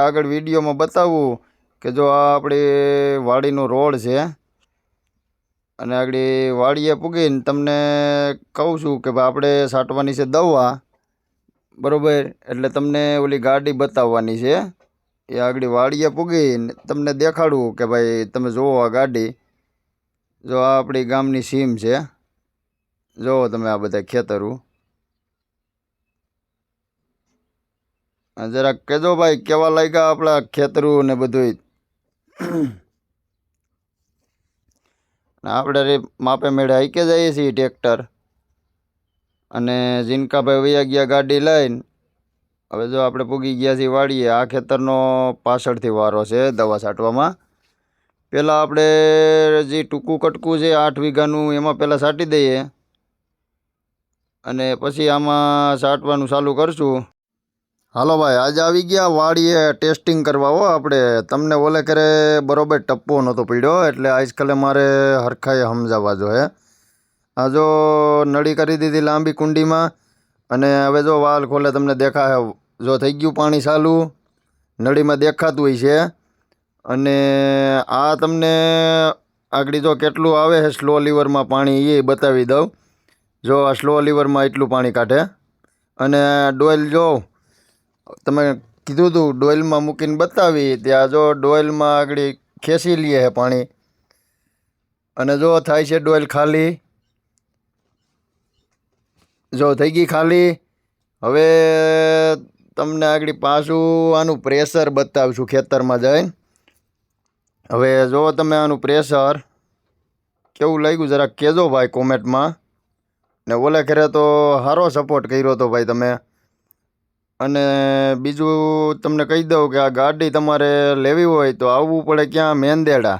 આગળ વિડીયોમાં બતાવું કે જો આ આપણી વાડીનો રોડ છે અને આગળ વાડીએ પૂગીને તમને કહું છું કે ભાઈ આપણે છાંટવાની છે દવા, બરાબર? એટલે તમને ઓલી ગાડી બતાવવાની છે. એ આગળ વાડીએ પૂગીને તમને દેખાડું કે ભાઈ તમે જુઓ આ ગાડી, જો આ આપણી ગામની સીમ છે. જુઓ તમે આ બધા ખેતરું. જરાક કહેજો ભાઈ કેવા લાગ્યા આપણા ખેતરું ને બધું. આપણે માપે મેળે હાઈકે જઈએ છીએ ટ્રેક્ટર, અને જીનકાભાઈ વૈયા ગયા ગાડી લઈને. હવે જો આપણે પૂગી ગયા છીએ વાડીએ. આ ખેતરનો પાછળથી વારો છે દવા છાંટવામાં. પહેલાં આપણે જે ટૂંકું કટકું છે 8 વીઘાનું, એમાં પહેલાં છાંટી દઈએ અને પછી આમાં છાંટવાનું ચાલુ કરશું. હાલો ભાઈ, આજે આવી ગયા વાડીએ ટેસ્ટિંગ કરવા. હો આપણે તમને ઓલે કરે બરોબર ટપ્પો નહોતો પડ્યો, એટલે આજકાલે મારે હરખાએ સમજાવવા જોઈએ. આ જો નળી કરી દીધી લાંબી કુંડીમાં, અને હવે જો વાલ ખોલે તમને દેખાય. જો થઈ ગયું પાણી ચાલુ, નળીમાં દેખાતું હોય છે. અને આ તમને આગળ જો કેટલું આવે છે સ્લો લીવરમાં પાણી, એ બતાવી દઉં. જો આ સ્લો લીવરમાં એટલું પાણી કાઢે. અને ડોઇલ જો તમે કીધું હતું ડોઇલમાં મૂકીને બતાવી, ત્યાં જો ડોઇલમાં આગળ ખેંચી લઈએ છે પાણી. અને જો થાય છે ડોઇલ ખાલી. જો થઈ ગઈ ખાલી. હવે તમને આગળ પાછું આનું પ્રેશર બતાવશું ખેતરમાં જઈને. હવે જો તમે આનું પ્રેશર કેવું લાગ્યું જરાક કહેજો ભાઈ કોમેન્ટમાં. ને ઓલે ઘરે તો સારો સપોર્ટ કર્યો હતો ભાઈ તમે. અને બીજું તમને કહી દઉં કે આ ગાડી તમારે લેવી હોય તો આવવું પડે ક્યાં? મેંદેડા.